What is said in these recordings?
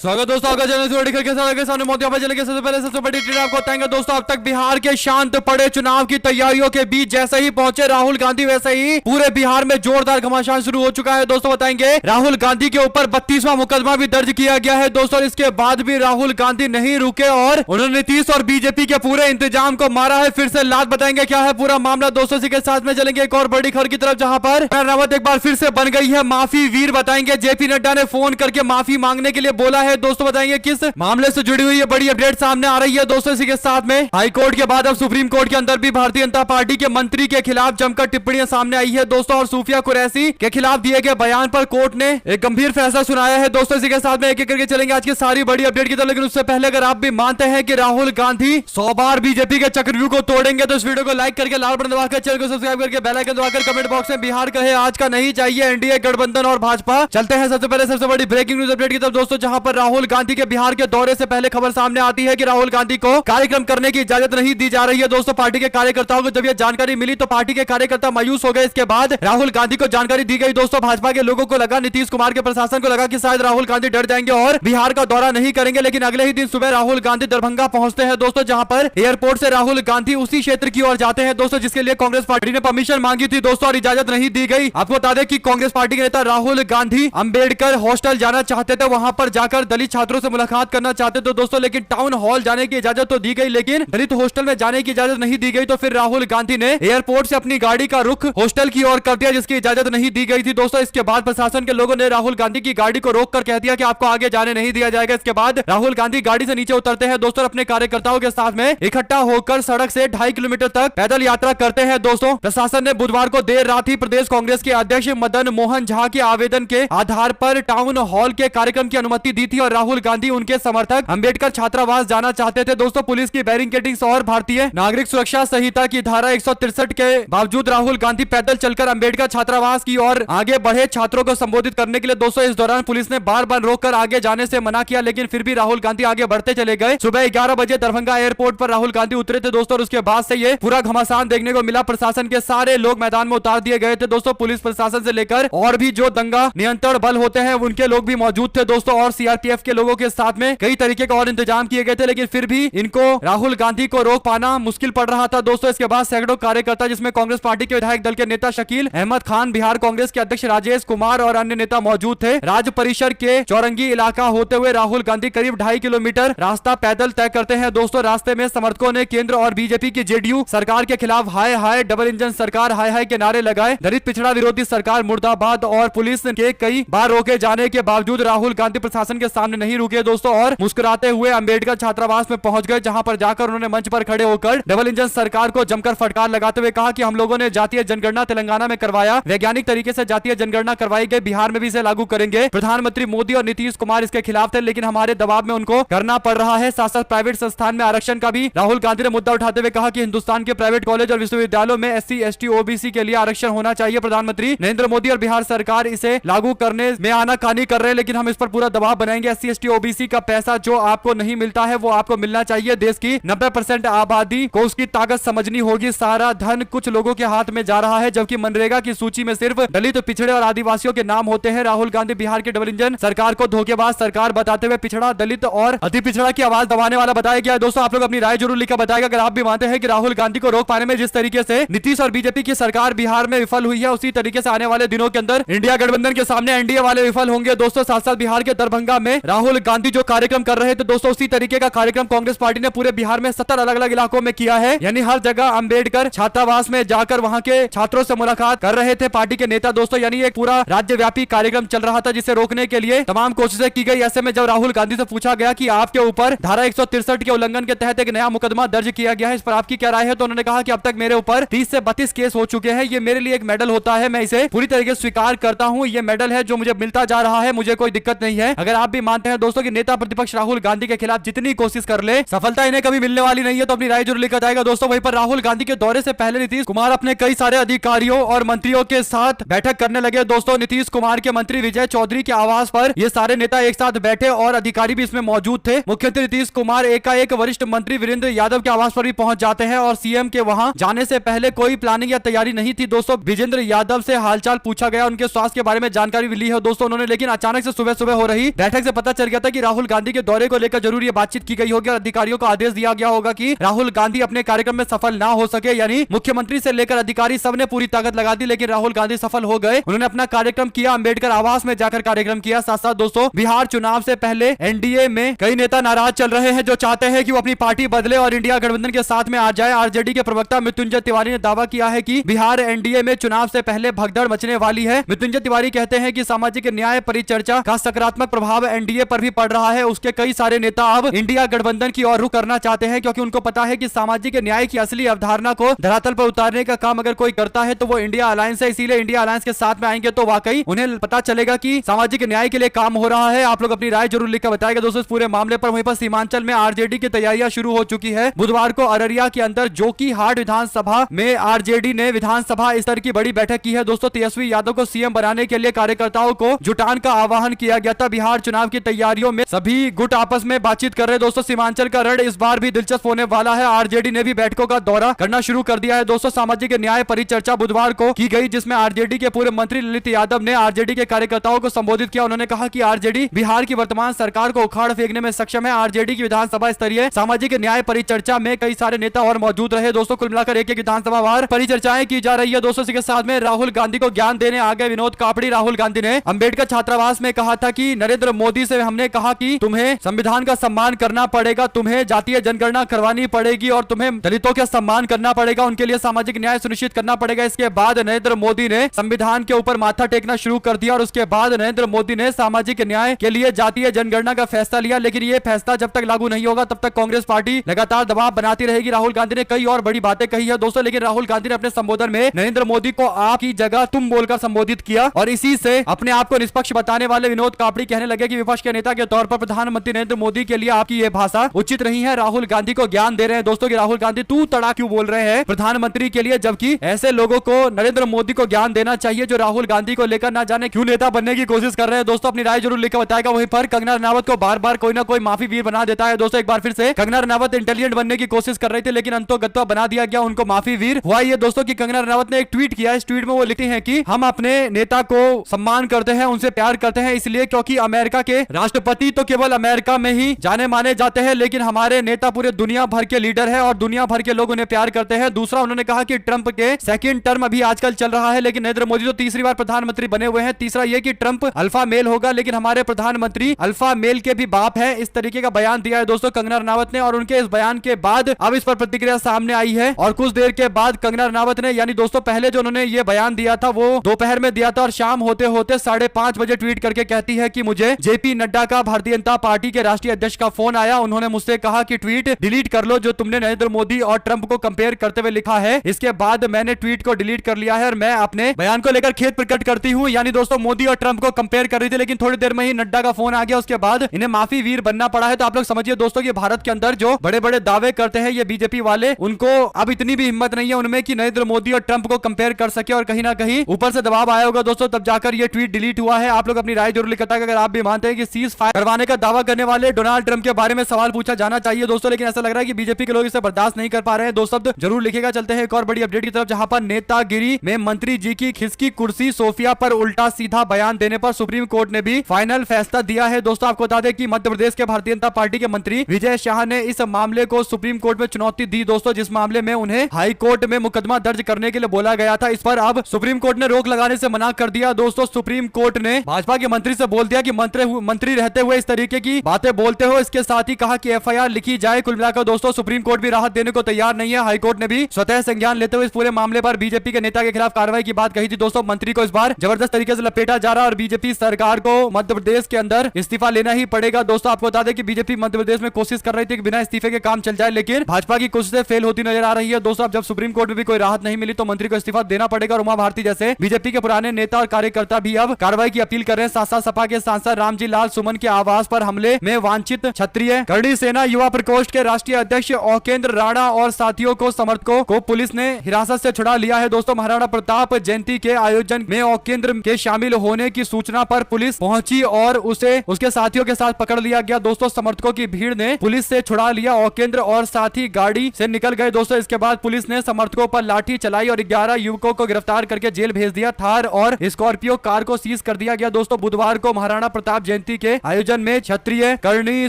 स्वागत दोस्तों, आपका चैनल के सामने मोदी चले के सबसे पहले सबसे बड़ी ट्रेन आपको बताएंगे दोस्तों। अब तक बिहार के शांत पड़े चुनाव की तैयारियों के बीच जैसे ही पहुंचे राहुल गांधी, वैसे ही पूरे बिहार में जोरदार घमासान शुरू हो चुका है दोस्तों। बताएंगे राहुल गांधी के ऊपर 32वां मुकदमा भी दर्ज किया गया है दोस्तों। इसके बाद भी राहुल गांधी नहीं रुके और उन्होंने नीतीश और बीजेपी के पूरे इंतजाम को मारा है फिर से लात। बताएंगे क्या है पूरा मामला दोस्तों। इसी के साथ में चलेंगे एक और बड़ी खबर की तरफ, जहां पर रावत एक बार फिर से बन गई है माफी वीर। बताएंगे जेपी नड्डा ने फोन करके माफी मांगने के लिए बोला है दोस्तों। बताएंगे किस मामले से जुड़ी हुई है बड़ी अपडेट सामने आ रही है दोस्तों। इसी के साथ में हाई कोर्ट के बाद अब सुप्रीम कोर्ट के अंदर भी भारतीय जनता पार्टी के मंत्री के खिलाफ जमकर टिप्पणियां सामने आई है दोस्तों। और सूफिया कुरैशी के खिलाफ दिए गए बयान पर कोर्ट ने एक गंभीर फैसला सुनाया है दोस्तों। इसी के साथ में एक एक करके चलेंगे आज की सारी बड़ी अपडेट की तरफ। लेकिन उससे पहले अगर आप भी मानते हैं कि राहुल गांधी 100 बार बीजेपी के चक्रव्यूह को तोड़ेंगे तो इस वीडियो को लाइक करके लाल बटन दबाकर चैनल को सब्सक्राइब करके बेल आइकन दबाकर कमेंट बॉक्स में बिहार कहे आज का नहीं चाहिए एनडीए गठबंधन और भाजपा। चलते हैं सबसे पहले सबसे बड़ी ब्रेकिंग न्यूज अपडेट की तरफ दोस्तों, जहां पर राहुल गांधी के बिहार के दौरे से पहले खबर सामने आती है कि राहुल गांधी को कार्यक्रम करने की इजाजत नहीं दी जा रही है दोस्तों। पार्टी के कार्यकर्ताओं को जब यह जानकारी मिली तो पार्टी के कार्यकर्ता मायूस हो गए। इसके बाद राहुल गांधी को जानकारी दी गई दोस्तों। भाजपा के लोगों को लगा, नीतीश कुमार के प्रशासन को लगा कि शायद राहुल गांधी डर जाएंगे और बिहार का दौरा नहीं करेंगे। लेकिन अगले ही दिन सुबह राहुल गांधी दरभंगा पहुंचते हैं दोस्तों, जहां पर एयरपोर्ट से राहुल गांधी उसी क्षेत्र की ओर जाते हैं दोस्तों जिसके लिए कांग्रेस पार्टी ने परमिशन मांगी थी दोस्तों और इजाजत नहीं दी गई। आपको बता दें कि कांग्रेस पार्टी के नेता राहुल गांधी अंबेडकर हॉस्टल जाना चाहते थे, वहां पर जाकर दलित छात्रों से मुलाकात करना चाहते थे दोस्तों। लेकिन टाउन हॉल जाने की इजाजत तो दी गई लेकिन दलित हॉस्टल में जाने की इजाजत नहीं दी गई। तो फिर राहुल गांधी ने एयरपोर्ट से अपनी गाड़ी का रुख हॉस्टल की ओर कर दिया जिसकी इजाजत नहीं दी गई थी दोस्तों। इसके बाद प्रशासन के लोगों ने राहुल गांधी की गाड़ी को रोककर कह दिया कि आपको आगे जाने नहीं दिया जाएगा। इसके बाद राहुल गांधी गाड़ी से नीचे उतरते हैं दोस्तों, अपने कार्यकर्ताओं के साथ में इकट्ठा होकर सड़क से 2.5 किलोमीटर तक पैदल यात्रा करते हैं दोस्तों। प्रशासन ने बुधवार को देर रात ही प्रदेश कांग्रेस के अध्यक्ष मदन मोहन झा के आवेदन के आधार पर टाउन हॉल के कार्यक्रम की अनुमति दी थी और राहुल गांधी उनके समर्थक अंबेडकर छात्रावास जाना चाहते थे दोस्तों। पुलिस की बैरिकेडिंग और भारतीय नागरिक सुरक्षा संहिता की धारा 163 के बावजूद राहुल गांधी पैदल चलकर अंबेडकर छात्रावास की ओर आगे बढ़े छात्रों को संबोधित करने के लिए दोस्तों। इस दौरान पुलिस ने बार बार रोककर आगे जाने से मना किया लेकिन फिर भी राहुल गांधी आगे बढ़ते चले गए। सुबह 11 बजे दरभंगा एयरपोर्ट पर राहुल गांधी उतरे थे दोस्तों और उसके बाद से ये पूरा घमासान देखने को मिला। प्रशासन के सारे लोग मैदान में उतार दिए गए थे दोस्तों। पुलिस प्रशासन से लेकर और भी जो दंगा नियंत्रण बल होते हैं उनके लोग भी मौजूद थे दोस्तों और सीआरपीएफ के लोगों के साथ में कई तरीके का और इंतजाम किए गए थे। लेकिन फिर भी इनको राहुल गांधी को रोक पाना मुश्किल पड़ रहा था दोस्तों। इसके बाद सैकड़ों कार्यकर्ता जिसमें कांग्रेस पार्टी के विधायक दल के नेता शकील अहमद खान, बिहार कांग्रेस के अध्यक्ष राजेश कुमार और अन्य नेता मौजूद थे। राज परिसर के चौरंगी इलाका होते हुए राहुल गांधी करीब 2.5 किलोमीटर रास्ता पैदल तय करते हैं दोस्तों। रास्ते में समर्थकों ने केंद्र और बीजेपी की जेडीयू सरकार के खिलाफ हाय हाय, डबल इंजन सरकार हाय हाय के नारे लगाए। दलित पिछड़ा विरोधी सरकार मुर्दाबाद और पुलिस के कई बार रोके जाने के बावजूद राहुल गांधी प्रशासन के सामने नहीं रुके दोस्तों और मुस्कुराते हुए अंबेडकर छात्रावास में पहुंच गए, जहां पर जाकर उन्होंने मंच पर खड़े होकर डबल इंजन सरकार को जमकर फटकार लगाते हुए कहा कि हम लोगों ने जातीय जनगणना तेलंगाना में करवाया, वैज्ञानिक तरीके से जातीय जनगणना करवाई गई, बिहार में भी इसे लागू करेंगे। प्रधानमंत्री मोदी और नीतीश कुमार इसके खिलाफ थे लेकिन हमारे दबाव में उनको करना पड़ रहा है। साथ साथ प्राइवेट संस्थान में आरक्षण का भी राहुल गांधी ने मुद्दा उठाते हुए कहा कि हिंदुस्तान के प्राइवेट कॉलेज और विश्वविद्यालयों में SC ST OBC के लिए आरक्षण होना चाहिए। प्रधानमंत्री नरेंद्र मोदी और बिहार सरकार इसे लागू करने में आनाकानी कर रहे हैं लेकिन हम इस पर पूरा दबाव बनाएंगे। SC ST OBC का पैसा जो आपको नहीं मिलता है वो आपको मिलना चाहिए। देश की 90% आबादी को उसकी ताकत समझनी होगी। सारा धन कुछ लोगों के हाथ में जा रहा है जबकि मनरेगा की सूची में सिर्फ दलित, पिछड़े और आदिवासियों के नाम होते हैं। राहुल गांधी बिहार के डबल इंजन सरकार को धोखेबाज सरकार बताते हुए पिछड़ा, दलित और अति पिछड़ा की आवाज दबाने वाला बताया गया। दोस्तों आप लोग अपनी राय जरूर लिखकर बताएगा अगर आप भी मानते हैं कि राहुल गांधी को रोक पाने में जिस तरीके से नीतीश और बीजेपी की सरकार बिहार में विफल हुई है उसी तरीके से आने वाले दिनों के अंदर इंडिया गठबंधन के सामने एनडीए वाले विफल होंगे दोस्तों। साथ साथ बिहार के दरभंगा में राहुल गांधी जो कार्यक्रम कर रहे थे दोस्तों उसी तरीके का कार्यक्रम कांग्रेस पार्टी ने पूरे बिहार में 70 अलग अलग इलाकों में किया है। यानी हर जगह अंबेडकर छात्रावास में जाकर वहां के छात्रों से मुलाकात कर रहे थे पार्टी के नेता दोस्तों। यानी एक पूरा राज्यव्यापी कार्यक्रम चल रहा था जिसे रोकने के लिए तमाम कोशिशें की गई। ऐसे में जब राहुल गांधी से पूछा गया कि आपके ऊपर धारा 163 के उल्लंघन के तहत एक नया मुकदमा दर्ज किया गया है, इस पर आपकी क्या राय है, तो उन्होंने कहा कि अब तक मेरे ऊपर 30 से 32 केस हो चुके हैं। ये मेरे लिए एक मेडल होता है, मैं इसे पूरी तरीके से स्वीकार करता हूं। ये मेडल है जो मुझे मिलता जा रहा है, मुझे कोई दिक्कत नहीं है। अगर आप भी मानते हैं दोस्तों कि नेता प्रतिपक्ष राहुल गांधी के खिलाफ जितनी कोशिश कर ले सफलता इन्हें कभी मिलने वाली नहीं है तो अपनी राय जरूर लिखा जाएगा दोस्तों। वहीं पर राहुल गांधी के दौरे से पहले नीतीश कुमार अपने कई सारे अधिकारियों और मंत्रियों के साथ बैठक करने लगे दोस्तों। नीतीश कुमार के मंत्री विजय चौधरी के आवास पर ये सारे नेता एक साथ बैठे और अधिकारी भी इसमें मौजूद थे। मुख्यमंत्री नीतीश कुमार एकाएक वरिष्ठ मंत्री वीरेंद्र यादव के आवास पर भी पहुंच जाते हैं और सीएम के वहां जाने से पहले कोई प्लानिंग या तैयारी नहीं थी दोस्तों। विजेंद्र यादव से हालचाल पूछा गया, उनके स्वास्थ्य के बारे में जानकारी भी ली है दोस्तों उन्होंने, लेकिन अचानक से सुबह सुबह हो रही बैठक से पता चल गया था कि राहुल गांधी के दौरे को लेकर जरूर ये बातचीत की गई होगी और अधिकारियों को आदेश दिया गया होगा कि राहुल गांधी अपने कार्यक्रम में सफल ना हो सके, यानी मुख्यमंत्री से लेकर अधिकारी सबने पूरी ताकत लगा दी, लेकिन राहुल गांधी सफल हो गए। उन्होंने अपना कार्यक्रम किया, अंबेडकर आवास में जाकर कार्यक्रम किया। साथ साथ दोस्तों बिहार चुनाव से पहले एनडीए में कई नेता नाराज चल रहे हैं, जो चाहते हैं कि वो अपनी पार्टी बदले और इंडिया गठबंधन के साथ में आ जाए। आरजेडी के प्रवक्ता मृत्युंजय तिवारी ने दावा किया है कि बिहार एनडीए में चुनाव से पहले भगदड़ मचने वाली है। मृत्युंजय तिवारी कहते हैं कि सामाजिक न्याय परिचर्चा का सकारात्मक प्रभाव एनडीए पर भी पड़ रहा है। उसके कई सारे नेता अब इंडिया गठबंधन की ओर रुख करना चाहते हैं, क्योंकि उनको पता है कि सामाजिक न्याय की असली अवधारणा को धरातल पर उतारने का काम अगर कोई करता है तो वो इंडिया अलायंस है। इसीलिए इंडिया अलायंस के साथ में आएंगे तो वाकई उन्हें पता चलेगा कि सामाजिक न्याय के लिए काम हो रहा है। आप लोग अपनी राय जरूर लिखकर बताएगा दोस्तों इस पूरे मामले पर। वहीं पर सीमांचल में आरजेडी की तैयारियां शुरू हो चुकी है। बुधवार को अररिया के अंदर जोकीहाट विधानसभा में आरजेडी ने विधानसभा स्तर की बड़ी बैठक की है। दोस्तों तेजस्वी यादव को सीएम बनाने के लिए कार्यकर्ताओं को जुटान का आह्वान किया गया था। बिहार चुनाव की तैयारियों में सभी गुट आपस में बातचीत कर रहे हैं। दोस्तों सीमांचल का रण इस बार भी दिलचस्प होने वाला है। आरजेडी ने भी बैठकों का दौरा करना शुरू कर दिया है। दोस्तों सामाजिक न्याय परिचर्चा बुधवार को की गई, जिसमें आरजेडी के पूर्व मंत्री ललित यादव ने आरजेडी के कार्यकर्ताओं को संबोधित किया। उन्होंने कहा कि आरजेडी बिहार की वर्तमान सरकार को उखाड़ फेंकने में सक्षम है। आरजेडी की विधानसभा स्तरीय सामाजिक न्याय परिचर्चा में कई सारे नेता और मौजूद रहे। दोस्तों कुल मिलाकर एक विधानसभा वार परिचर्चाएं की जा रही है। दोस्तों इसके साथ में राहुल गांधी को ज्ञान देने आ गए विनोद कापड़ी। राहुल गांधी ने अंबेडकर छात्रावास में कहा था कि नरेंद्र मोदी से हमने कहा कि तुम्हें संविधान का सम्मान करना पड़ेगा, तुम्हें जातीय जनगणना करवानी पड़ेगी और तुम्हें दलितों का सम्मान करना पड़ेगा, उनके लिए सामाजिक न्याय सुनिश्चित करना पड़ेगा। इसके बाद नरेंद्र मोदी ने संविधान के ऊपर माथा टेकना शुरू कर दिया और उसके बाद नरेंद्र मोदी ने सामाजिक न्याय के लिए जातीय जनगणना का फैसला लिया। लेकिन ये फैसला जब तक लागू नहीं होगा तब तक कांग्रेस पार्टी लगातार दबाव बनाती रहेगी। राहुल गांधी ने कई और बड़ी बातें कही है दोस्तों, लेकिन राहुल गांधी ने अपने संबोधन में नरेंद्र मोदी को आप की जगह तुम बोलकर संबोधित किया और इसी से अपने आप को निष्पक्ष बताने वाले विनोद कापड़ी कहने लगे कि विपक्ष के नेता के तौर पर प्रधानमंत्री नरेंद्र मोदी के लिए आपकी यह भाषा उचित नहीं है। राहुल गांधी को ज्ञान दे रहे हैं दोस्तों कि राहुल गांधी तू तड़ा क्यों बोल रहे हैं प्रधानमंत्री के लिए, जबकि ऐसे लोगों को नरेंद्र मोदी को ज्ञान देना चाहिए जो राहुल गांधी को लेकर ना जाने क्यों नेता बनने की कोशिश कर रहे हैं। दोस्तों अपनी राय जरूर लिखकर बताएगा। वहीं पर कंगना रनावत को बार बार कोई ना कोई माफी वीर बना देता है। दोस्तों एक बार फिर से कंगना रनावत इंटेलिजेंट बनने की कोशिश कर रही थी, लेकिन अंतोगत्वा बना दिया गया उनको माफी वीर। हुआ ये दोस्तों कि कंगना रनावत ने एक ट्वीट किया। इस ट्वीट में वो लिखती हैं कि हम अपने नेता को सम्मान करते हैं, उनसे प्यार करते हैं, इसलिए क्योंकि अमेरिका के राष्ट्रपति तो केवल अमेरिका में ही जाने माने जाते हैं, लेकिन हमारे नेता पूरे दुनिया भर के लीडर है और दुनिया भर के लोग उन्हें प्यार करते हैं। दूसरा उन्होंने कहा कि ट्रंप के सेकंड टर्म अभी आजकल चल रहा है, लेकिन नरेंद्र मोदी तो तीसरी बार प्रधानमंत्री बने हुए हैं। तीसरा यह कि ट्रंप अल्फा मेल होगा, लेकिन हमारे प्रधानमंत्री अल्फा मेल के भी बाप है। इस तरीके का बयान दिया है दोस्तों कंगना रनावत ने और उनके इस बयान के बाद अब इस पर प्रतिक्रिया सामने आई है। और कुछ देर के बाद कंगना रनावत ने, यानी दोस्तों पहले जो उन्होंने ये बयान दिया था वो दोपहर में दिया था और शाम होते होते 5:30 बजे ट्वीट करके कहती है कि मुझे जेपी नड्डा का भारतीय जनता पार्टी के राष्ट्रीय अध्यक्ष का फोन आया। उन्होंने मुझसे कहा कि ट्वीट डिलीट कर लो जो तुमने नरेंद्र मोदी और ट्रंप को कंपेयर करते हुए लिखा है। इसके बाद मैंने ट्वीट को डिलीट कर लिया है और मैं अपने बयान को लेकर खेद प्रकट करती हूं। यानी दोस्तों मोदी और ट्रंप को कंपेयर कर रही थी, लेकिन थोड़ी देर में ही नड्डा का फोन आ गया। उसके बाद इन्हें माफी वीर बनना पड़ा है। तो आप लोग समझिए दोस्तों कि भारत के अंदर जो बड़े बड़े दावे करते हैं ये बीजेपी वाले, उनको अब इतनी भी हिम्मत नहीं है उनमें कि नरेंद्र मोदी और ट्रंप को कंपेयर कर सके और कहीं ना कहीं ऊपर से दबाव आया होगा दोस्तों, तब जाकर ये ट्वीट डिलीट हुआ है। आप लोग अपनी राय जरूर लिखता है अगर आप भी मानते हैं कि सीज फायर करवाने का दावा करने वाले डोनाल्ड ट्रंप के बारे में सवाल पूछा जाना चाहिए दोस्तों, लेकिन ऐसा लग रहा है कि बीजेपी के लोग इसे बर्दाश्त नहीं कर पा रहे हैं। दो शब्द जरूर लिखेगा। चलते हैं एक और बड़ी अपडेट की तरफ, जहां पर नेतागिरी में मंत्री जी की खिसकी कुर्सी, सोफिया पर उल्टा सीधा बयान देने पर सुप्रीम कोर्ट ने भी फाइनल फैसला दिया है। दोस्तों आपको बता दें कि मध्य प्रदेश के भारतीय जनता पार्टी के मंत्री विजय शाह ने इस मामले को सुप्रीम कोर्ट में चुनौती दी दोस्तों, जिस मामले में उन्हें हाई कोर्ट में मुकदमा दर्ज करने के लिए बोला गया था। इस पर अब सुप्रीम कोर्ट ने रोक लगाने से मना कर दिया दोस्तों। सुप्रीम कोर्ट ने भाजपा के मंत्री से बोल दिया कि मंत्री रहते हुए इस तरीके की बातें बोलते हो। इसके साथ ही कहा कि एफआईआर लिखी जाए। कुल मिलाकर दोस्तों सुप्रीम कोर्ट भी राहत देने को तैयार नहीं है। हाईकोर्ट ने भी स्वतः संज्ञान लेते हुए इस पूरे मामले पर बीजेपी के नेता के खिलाफ कार्रवाई की बात कही थी दोस्तों। मंत्री को इस बार जबरदस्त तरीके से लपेटा जा रहा है और बीजेपी सरकार को मध्य प्रदेश के अंदर इस्तीफा लेना ही पड़ेगा दोस्तों। आपको बता दें कि बीजेपी मध्य प्रदेश में कोशिश कर रही थी कि बिना इस्तीफे के काम चल जाए, लेकिन भाजपा की कोशिशें फेल होती नजर आ रही है दोस्तों। अब जब सुप्रीम कोर्ट में भी कोई राहत नहीं मिली तो मंत्री को इस्तीफा देना पड़ेगा। और उमा भारती जैसे बीजेपी के पुराने नेता और कार्यकर्ता भी अब कार्रवाई की अपील कर रहे हैं। साथ साथ सपा के सांसद रामजी लाल सुमन के आवास पर हमले में वांछित क्षत्रिय करणी सेना युवा प्रकोष्ठ के राष्ट्रीय अध्यक्ष ओकेंद्र राणा और साथियों को समर्थकों को पुलिस ने हिरासत से छुड़ा लिया है दोस्तों। महाराणा प्रताप जयंती के आयोजन में ओकेंद्र के शामिल होने की सूचना पर पुलिस पहुंची और उसे उसके साथियों के साथ पकड़ लिया गया दोस्तों। समर्थकों की भीड़ ने पुलिस से छुड़ा लिया ओकेंद्र और साथी गाड़ी से निकल गए दोस्तों। इसके बाद पुलिस ने समर्थकों पर लाठी चलाई और 11 युवकों को गिरफ्तार करके जेल भेज दिया। थार और स्कॉर्पियो कार को सीज कर दिया गया दोस्तों। बुधवार को महाराणा प्रताप जयंती के आयोजन में क्षत्रिय करणी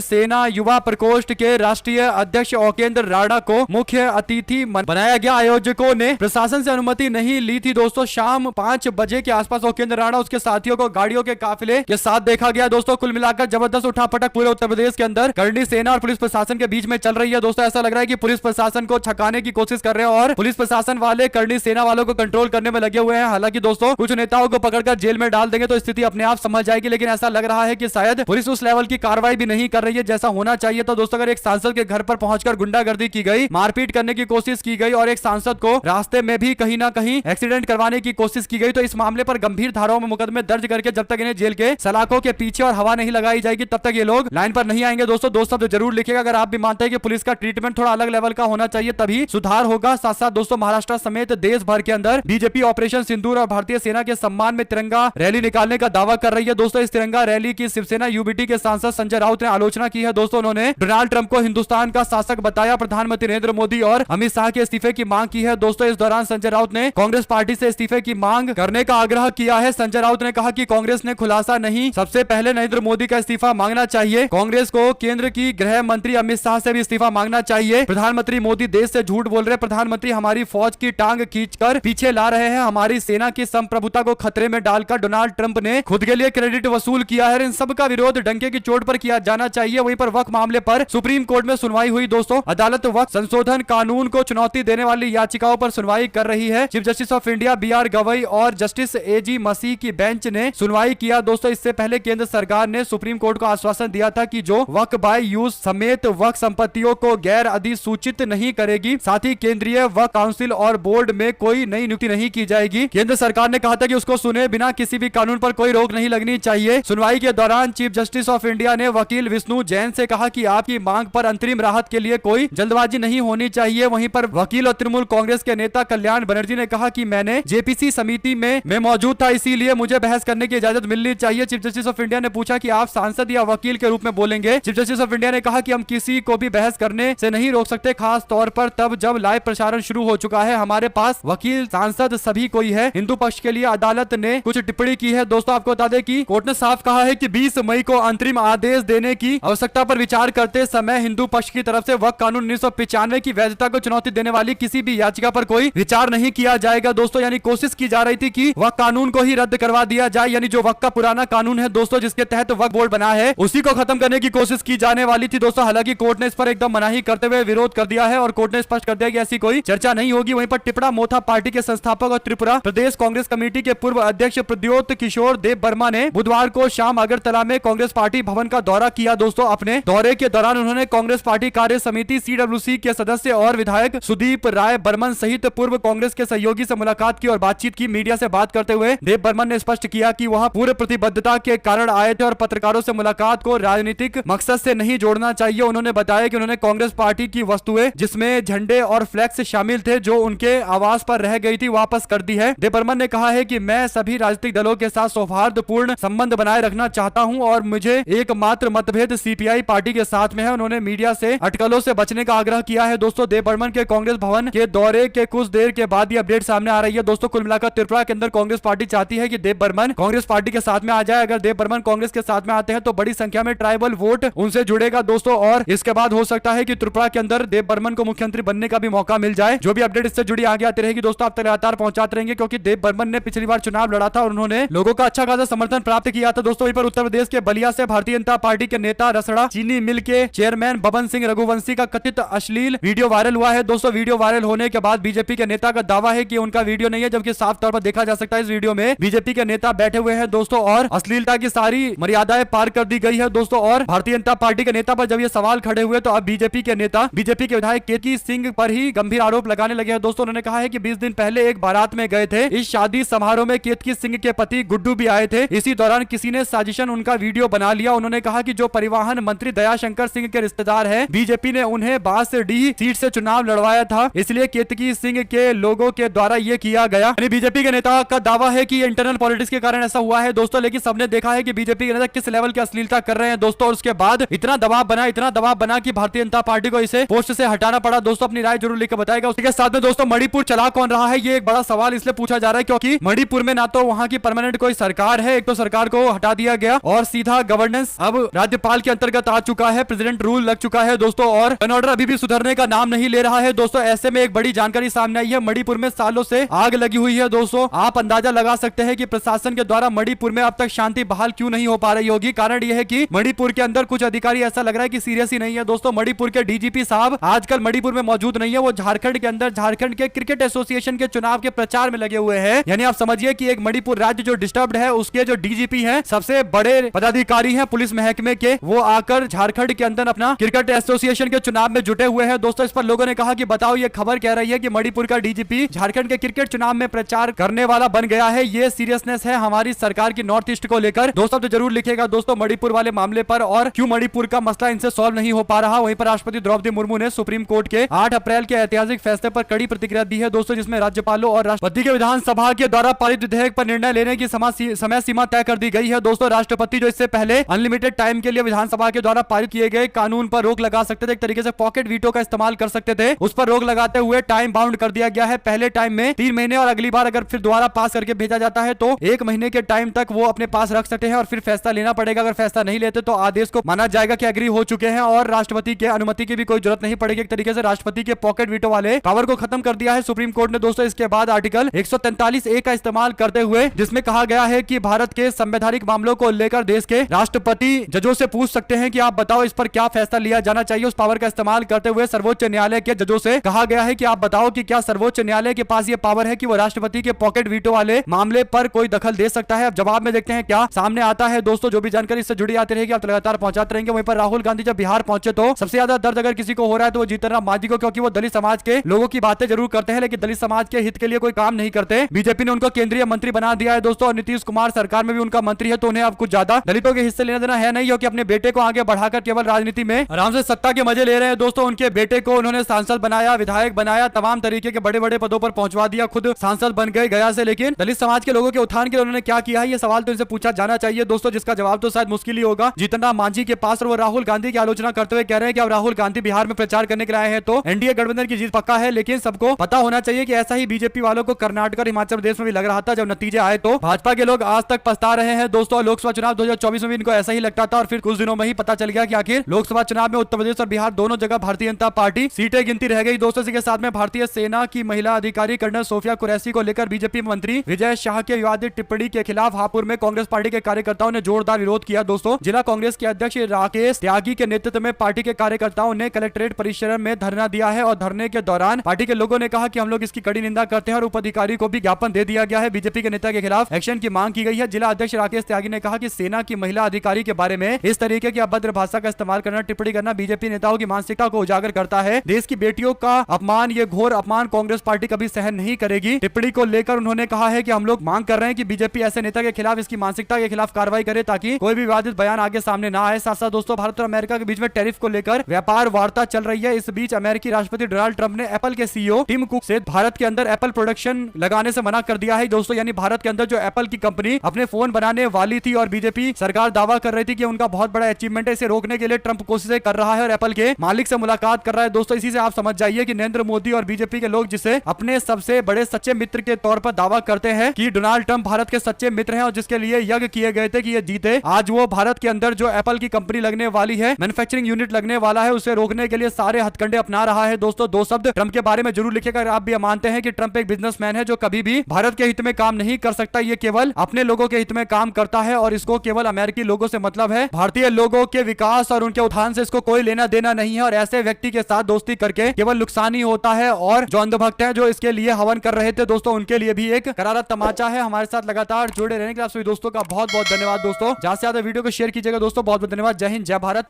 सेना युवा प्रकोष्ठ के राष्ट्रीय अध्यक्ष ओकेंद्र राणा को मुख्य अतिथि बनाया गया। आयोजकों ने प्रशासन से अनुमति नहीं ली थी दोस्तों। शाम 5 बजे के आसपास ओकेंद्र राणा उसके साथियों को गाड़ियों के काफिले के साथ देखा गया दोस्तों। कुल मिलाकर जबरदस्त उठापटक पूरे उत्तर प्रदेश के अंदर करणी सेना और पुलिस प्रशासन के बीच में चल रही है दोस्तों। ऐसा लग रहा है कि पुलिस प्रशासन को छकाने की कोशिश कर रहे हैं और पुलिस प्रशासन वाले करणी सेना वालों को कंट्रोल करने में लगे हुए हैं। हालांकि दोस्तों कुछ नेताओं को पकड़कर जेल में डाल देंगे तो स्थिति अपने आप समझ जाएगी, लेकिन ऐसा लग रहा है कि शायद पुलिस उस लेवल की कार्रवाई भी नहीं कर रही है जैसा होना चाहिए। तो दोस्तों अगर एक सांसद के घर पर पहुंचकर गुंडागर्दी की गई, मारपीट करने की कोशिश की गई और एक सांसद को रास्ते में भी कहीं ना कहीं एक्सीडेंट करवाने की कोशिश की गई, तो इस मामले पर गंभीर धाराओं में मुकदमे दर्ज करके जब तक इन्हें जेल के सलाखों के पीछे और हवा नहीं लगाई जाएगी तब तक ये लोग लाइन पर नहीं आएंगे दोस्तों। दो शब्द जरूर लिखिएगा अगर आप भी मानते हैं कि पुलिस का ट्रीटमेंट थोड़ा अलग लेवल का होना चाहिए, तभी सुधार होगा। साथ साथ दोस्तों महाराष्ट्र समेत देश भर के अंदर बीजेपी ऑपरेशन सिंदूर और भारतीय सेना के सम्मान में तिरंगा रैली निकालने का दावा कर रही है दोस्तों। इस तिरंगा रैली की शिवसेना यूबीटी के सांसद संजय राउत ने आलोचना की है दोस्तों। उन्होंने डोनाल्ड ट्रंप को हिंदुस्तान का शासक बताया, प्रधानमंत्री नरेंद्र मोदी और अमित शाह के इस्तीफे की मांग की है दोस्तों। इस दौरान संजय राउत ने कांग्रेस पार्टी से इस्तीफे की मांग करने का आग्रह किया है। संजय राउत ने कहा कि कांग्रेस ने खुलासा नहीं, सबसे पहले नरेंद्र मोदी का इस्तीफा मांगना चाहिए। कांग्रेस को केंद्र की गृह मंत्री अमित शाह से भी इस्तीफा मांगना चाहिए। प्रधानमंत्री मोदी देश से झूठ बोल रहे, प्रधानमंत्री हमारी फौज की टांग खींचकर पीछे ला रहे हैं, हमारी सेना की संप्रभुता को खतरे में डालकर डोनाल्ड ट्रंप ने खुद के लिए क्रेडिट वसूल किया है। इन सब का विरोध डंके की चोट पर किया जाना चाहिए। वहीं पर वक्फ मामले पर सुप्रीम कोर्ट में सुनवाई हुई दोस्तों। अदालत वक्फ संशोधन कानून को चुनौती देने वाली याचिकाओं पर सुनवाई कर रही है। Chief justice of India BR Gavai और जस्टिस AG मसीह की बेंच ने सुनवाई किया दोस्तों। इससे पहले केंद्र सरकार ने सुप्रीम कोर्ट को आश्वासन दिया था कि जो वक्फ बाय यूज समेत वक्फ संपत्तियों को गैर अधिसूचित नहीं करेगी, साथ ही केंद्रीय वक्फ काउंसिल और बोर्ड में कोई नई नियुक्ति नहीं की जाएगी। केंद्र सरकार ने कहा था कि उसको सुने बिना किसी भी कानून पर कोई रोक नहीं लगनी चाहिए। सुनवाई के दौरान चीफ जस्टिस ऑफ इंडिया ने वकील विष्णु जैन से कहा कि आपकी मांग पर अंतरिम राहत के लिए कोई जल्दबाजी नहीं होनी चाहिए। वहीं पर वकील और तृणमूल कांग्रेस के नेता कल्याण बनर्जी ने कहा कि मैंने जेपीसी समिति में मौजूद था, इसीलिए मुझे बहस करने की इजाजत मिलनी चाहिए। चीफ जस्टिस ऑफ इंडिया ने पूछा कि आप सांसद या वकील के रूप में बोलेंगे। चीफ जस्टिस ऑफ इंडिया ने कहा कि हम किसी को भी बहस करने से नहीं रोक सकते, खास तौर पर तब जब लाइव प्रसारण शुरू हो चुका है। हमारे पास वकील सांसद सभी कोई है। हिंदू पक्ष के लिए अदालत ने कुछ टिप्पणी की है दोस्तों। आपको बता दें कि कोर्ट ने साफ कहा है कि 20 मई को अंतरिम आदेश देने की आवश्यकता पर विचार करते समय हिंदू पक्ष की तरफ से वक्फ कानून 1995 की वैधता को चुनौती देने वाली किसी भी याचिका पर कोई विचार नहीं किया जाएगा दोस्तों। यानी कोशिश की जा रही थी कि वक्फ कानून को ही रद्द करवा दिया जाए, यानी जो वक्फ का पुराना कानून है दोस्तों जिसके तहत वक्फ बोर्ड बना है उसी को खत्म करने की कोशिश की जाने वाली थी दोस्तों। हालांकि कोर्ट ने इस पर एकदम मनाही करते हुए विरोध कर दिया है और कोर्ट ने स्पष्ट कर दिया कि ऐसी कोई चर्चा नहीं होगी। वहीं पर टिपड़ा मोथा पार्टी के संस्थापक और त्रिपुरा प्रदेश कांग्रेस कमेटी के पूर्व अध्यक्ष प्रद्योत किशोर देव वर्मा ने बुधवार को शाम अगरतला में कांग्रेस पार्टी भवन का दौरा किया दोस्तों। अपने दौरे के दौरान उन्होंने कांग्रेस पार्टी कार्य समिति CWC के सदस्य और विधायक सुदीप राय बर्मन सहित पूर्व कांग्रेस के सहयोगी से मुलाकात की और बातचीत की। मीडिया से बात करते हुए देव बर्मन ने स्पष्ट किया कि वह पूर्व प्रतिबद्धता के कारण आए थे और पत्रकारों से मुलाकात को राजनीतिक मकसद से नहीं जोड़ना चाहिए। उन्होंने बताया कि उन्होंने कांग्रेस पार्टी की वस्तुएं जिसमें झंडे और फ्लैक्स शामिल थे जो उनके आवास पर रह गई थी वापस कर दी है। देव बर्मन ने कहा है कि मैं सभी राजनीतिक दलों के साथ सौहार्दपूर्ण संबंध बनाए रखना चाहता हूं और मुझे एकमात्र मतभेद CPI पार्टी के साथ में है। उन्होंने मीडिया से अटकलों से बचने का आग्रह किया है दोस्तों। देव बर्मन के कांग्रेस भवन के दौरे के कुछ देर के बाद ये अपडेट सामने आ रही है दोस्तों। कुल मिलाकर त्रिपुरा के अंदर कांग्रेस पार्टी चाहती है कि देव बर्मन कांग्रेस पार्टी के साथ में आ जाए। अगर देव बर्मन कांग्रेस के साथ में आते हैं तो बड़ी संख्या में ट्राइबल वोट उनसे जुड़ेगा दोस्तों और इसके बाद हो सकता है कि त्रिपुरा के अंदर देव बर्मन को मुख्यमंत्री बनने का भी मौका मिल जाए। जो भी अपडेट इससे जुड़ी आगे आती रहेगी दोस्तों आप तक लगातार पहुंचाते रहेंगे, क्योंकि देव बर्मन ने पिछली बार चुनाव लड़ा था और उन्होंने लोगों का अच्छा खासा समर्थन प्राप्त किया था दोस्तों। वहीं पर उत्तर प्रदेश के बलिया से भारतीय जनता पार्टी के नेता रसड़ा चीनी मिल के चेयरमैन बबन सिंह रघुवंशी का कथित अश्लील वीडियो वायरल हुआ है दोस्तों। वीडियो वायरल होने के बाद बीजेपी के नेता का दावा है कि उनका वीडियो नहीं है, जबकि साफ तौर पर देखा जा सकता है इस वीडियो में बीजेपी के नेता बैठे हुए हैं दोस्तों और अश्लीलता की सारी मर्यादाएं पार कर दी गई है दोस्तों। और भारतीय जनता पार्टी के नेता पर जब ये सवाल खड़े हुए तो अब बीजेपी के नेता बीजेपी के विधायक केतकी सिंह पर ही गंभीर आरोप लगाने लगे हैं दोस्तों। उन्होंने कहा है कि 20 दिन पहले एक बारात में गए थे, इस शादी समारोह में केतकी सिंह के पति गुड्डू भी आए थे, इसी दौरान किसी ने साजिशन उनका वीडियो बना लिया। उन्होंने कहा कि जो परिवहन मंत्री दयाशंकर सिंह के रिश्तेदार हैं, बीजेपी ने उन्हें बांसडीह सीट से चुनाव लड़वाया था, इसलिए केतकी सिंह के लोगों के द्वारा ये किया गया। बीजेपी के नेता का दावा है कि इंटरनल पॉलिटिक्स के कारण ऐसा हुआ है दोस्तों। लेकिन सबने देखा है कि बीजेपी के नेता किस लेवल की अश्लीलता कर रहे हैं दोस्तों और उसके बाद इतना दबाव बना कि भारतीय जनता पार्टी को इसे पोस्ट से हटाना पड़ा दोस्तों। अपनी राय जरूर लिखकर बताएगा। उसके साथ में दोस्तों मणिपुर चला कौन रहा है, ये एक बड़ा सवाल इसलिए पूछा जा रहा है क्योंकि मणिपुर में ना तो वहां की परमानेंट कोई सरकार है, एक तो सरकार को हटा दिया गया गया और सीधा गवर्नेंस अब राज्यपाल के अंतर्गत आ चुका है, प्रेसिडेंट रूल लग चुका है दोस्तों। और ऑर्डर अभी भी सुधरने का नाम नहीं ले रहा है दोस्तों। ऐसे में एक बड़ी जानकारी सामने आई है, मणिपुर में सालों से आग लगी हुई है दोस्तों। आप अंदाजा लगा सकते हैं कि प्रशासन के द्वारा मणिपुर में अब तक शांति बहाल क्यों नहीं हो पा रही होगी। कारण यह है कि मणिपुर के अंदर कुछ अधिकारी ऐसा लग रहा है कि सीरियस ही नहीं है दोस्तों। मणिपुर के डीजीपी साहब आजकल मणिपुर में मौजूद नहीं है, वो झारखंड के अंदर झारखंड के क्रिकेट एसोसिएशन के चुनाव के प्रचार में लगे हुए हैं। यानी आप समझिए कि एक मणिपुर राज्य जो डिस्टर्ब्ड है, उसके जो डीजीपी हैं, सबसे बड़े पदाधिकारी हैं पुलिस महकमे के, वो आकर झारखंड के अंदर अपना क्रिकेट एसोसिएशन के चुनाव में जुटे हुए हैं दोस्तों। इस पर लोगों ने कहा कि बताओ, ये खबर कह रही है कि मणिपुर का डीजीपी झारखंड के क्रिकेट चुनाव में प्रचार करने वाला बन गया है। ये सीरियसनेस है हमारी सरकार की नॉर्थ ईस्ट को लेकर। दोस्तों तो जरूर लिखेगा दोस्तों मणिपुर वाले मामले पर, और क्यों मणिपुर का मसला इनसे सॉल्व नहीं हो पा रहा। वहीं पर राष्ट्रपति द्रौपदी मुर्मू ने सुप्रीम कोर्ट के 8 अप्रैल के ऐतिहासिक फैसले पर कड़ी प्रतिक्रिया दी है दोस्तों, जिसमें राज्यपालों और राष्ट्रपति के विधानसभा के द्वारा पारित विधेयक पर निर्णय लेने की समय सीमा तय कर दी गई है दोस्तों। राष्ट्रपति जो इससे पहले अनलिमिटेड टाइम के लिए विधानसभा के द्वारा पारित किए गए कानून पर रोक लगा सकते थे, एक तरीके से पॉकेट वीटो का इस्तेमाल कर सकते थे, उस पर रोक लगाते हुए टाइम बाउंड कर दिया गया है। पहले टाइम में 3 महीने और अगली बार अगर फिर दोबारा पास करके भेजा जाता है तो 1 महीने के टाइम तक वो अपने पास रख सकते हैं और फिर फैसला लेना पड़ेगा। अगर फैसला नहीं लेते तो आदेश को माना जाएगा कि एग्री हो चुके हैं और राष्ट्रपति के अनुमति की भी कोई जरूरत नहीं पड़ेगी। एक तरीके से राष्ट्रपति के पॉकेट वीटो वाले पावर को खत्म कर दिया है सुप्रीम कोर्ट ने दोस्तों। इसके बाद आर्टिकल 143A का इस्तेमाल करते हुए, जिसमें कहा गया है कि भारत के संवैधानिक मामलों को लेकर देश के राष्ट्रपति जजों से पूछ सकते हैं कि आप बताओ इस पर क्या फैसला लिया जाना चाहिए। उस पावर का इस्तेमाल करते हुए सर्वोच्च न्यायालय के जजों से कहा गया है कि आप बताओ कि क्या सर्वोच्च न्यायालय के पास ये पावर है कि वो राष्ट्रपति के पॉकेट वीटो वाले मामले पर कोई दखल दे सकता है। अब जवाब में देखते हैं क्या सामने आता है दोस्तों। जो भी जानकारी इससे जुड़ी आती रहेगी आप लगातार पहुंचाते रहेंगे। वहीं पर राहुल गांधी जब बिहार पहुंचे तो सबसे ज्यादा दर्द अगर किसी को हो रहा है तो वो जीतन राम मांझी को, क्योंकि वो दलित समाज के लोगों की बातें जरूर करते हैं लेकिन दलित समाज के हित के लिए कोई काम नहीं करते। बीजेपी ने उनको केंद्रीय मंत्री बना दिया है दोस्तों, और नीतीश कुमार सरकार में भी उनका मंत्री है, तो उन्हें अब कुछ ज्यादा दलितों के हिस्से लेना देना है नहीं, क्योंकि अपने बेटे को आगे बढ़ाकर केवल राजनीति में आराम से सत्ता के मजे ले रहे हैं दोस्तों। उनके बेटे को उन्होंने सांसद बनाया, विधायक बनाया, तमाम तरीके के बड़े बड़े पदों पर पहुंचवा दिया, खुद सांसद बन गए गया से। लेकिन दलित समाज के लोगों के उत्थान के लिए उन्होंने क्या किया है, ये सवाल तो इनसे पूछा जाना चाहिए दोस्तों, जिसका जवाब तो शायद मुश्किल ही होगा जीतन राम मांझी के पास। और वो राहुल गांधी की आलोचना करते हुए कह रहे हैं कि अब राहुल गांधी बिहार में प्रचार करने के लिए आए हैं तो एनडीए गठबंधन की जीत पक्का है। लेकिन सबको पता होना चाहिए कि ऐसा ही बीजेपी वालों को कर्नाटक और हिमाचल प्रदेश में भी लग रहा था। जब नतीजे आए तो भाजपा के लोग आज तक पछता रहे हैं दोस्तों। लोकसभा चुनाव 2024 में भी इनको ऐसा ही लगता था और फिर कुछ दिनों में ही पता चल गया कि आखिर लोकसभा चुनाव में उत्तर प्रदेश और बिहार दोनों जगह भारतीय जनता पार्टी सीटें गिनती रह गई दोस्तों। इसी के साथ में भारतीय सेना की महिला अधिकारी कर्नल सोफिया कुरैशी को लेकर बीजेपी मंत्री विजय शाह के विवादित टिप्पणी के खिलाफ हापुड़ में कांग्रेस पार्टी के कार्यकर्ताओं ने जोरदार विरोध किया दोस्तों। जिला कांग्रेस के अध्यक्ष राकेश त्यागी के नेतृत्व में पार्टी के कार्यकर्ताओं ने कलेक्ट्रेट परिसर में धरना दिया है और धरने के दौरान पार्टी के लोगों ने कहा कि हम लोग इसकी कड़ी निंदा करते हैं और उप अधिकारी को भी ज्ञापन दे दिया गया है। बीजेपी के नेता के खिलाफ एक्शन की मांग की गई है। जिला अध्यक्ष राकेश त्यागी ने कहा कि सेना की महिला अधिकारी के बारे में इस तरीके की अभद्र भाषा का इस्तेमाल करना, टिप्पणी करना बीजेपी नेताओं की मानसिकता को उजागर करता है। देश की बेटियों का अपमान, ये घोर अपमान कांग्रेस पार्टी कभी सहन नहीं करेगी। टिप्पणी को लेकर उन्होंने कहा है कि हम लोग मांग कर रहे हैं कि बीजेपी ऐसे नेता के खिलाफ, इसकी मानसिकता के खिलाफ कार्रवाई करे ताकि कोई भी विवादित बयान आगे सामने ना आए। साथ साथ दोस्तों भारत और अमेरिका के बीच में टैरिफ को लेकर व्यापार वार्ता चल रही है। इस बीच अमेरिकी राष्ट्रपति डोनाल्ड ट्रंप ने एप्पल के सीईओ टिम कुक से भारत के अंदर एप्पल प्रोडक्शन लगाने से मना कर दिया है दोस्तों। यानी भारत के अंदर जो एप्पल की कंपनी अपने फोन बनाने वाली थी और बीजेपी सरकार दावा कर रही थी कि उनका बहुत बड़ा अचीवमेंट है, इसे रोकने के लिए ट्रंप कोशिशें कर रहा है और एप्पल के मालिक से मुलाकात कर रहा है दोस्तों। इसी से आप समझ जाइए कि नरेंद्र मोदी और बीजेपी के लोग जिसे अपने सबसे बड़े सच्चे मित्र के तौर पर दावा करते हैं कि डोनाल्ड ट्रंप भारत के सच्चे मित्र हैं और जिसके लिए यज्ञ किए गए थे कि ये जीते, आज वो भारत के अंदर जो एप्पल की कंपनी लगने वाली है, मैन्युफैक्चरिंग यूनिट लगने वाला है, उसे रोकने के लिए सारे हथकंडे अपना रहा है दोस्तों। 2 शब्द ट्रंप के बारे में जरूर लिखेगा। आप भी मानते हैं कि ट्रंप एक बिजनेसमैन है जो कभी भी भारत के हित में काम नहीं कर सकता, ये केवल अपने लोगों के हित में काम करता है और इसको केवल अमेरिकी लोगों से मतलब है। भारतीय लोगों के विकास और उनके उत्थान से इसको कोई लेना देना नहीं है और ऐसे व्यक्ति के साथ दोस्ती करके केवल नुकसान ही होता है। और जो अंधभक्त हैं जो इसके लिए हवन कर रहे थे दोस्तों, उनके लिए भी एक करारा तमाचा है। हमारे साथ लगातार जुड़े रहने के लिए आप सभी दोस्तों का बहुत बहुत धन्यवाद दोस्तों। ज्यादा से ज्यादा वीडियो को शेयर कीजिएगा दोस्तों। बहुत बहुत धन्यवाद। जय हिंद, जय भारत।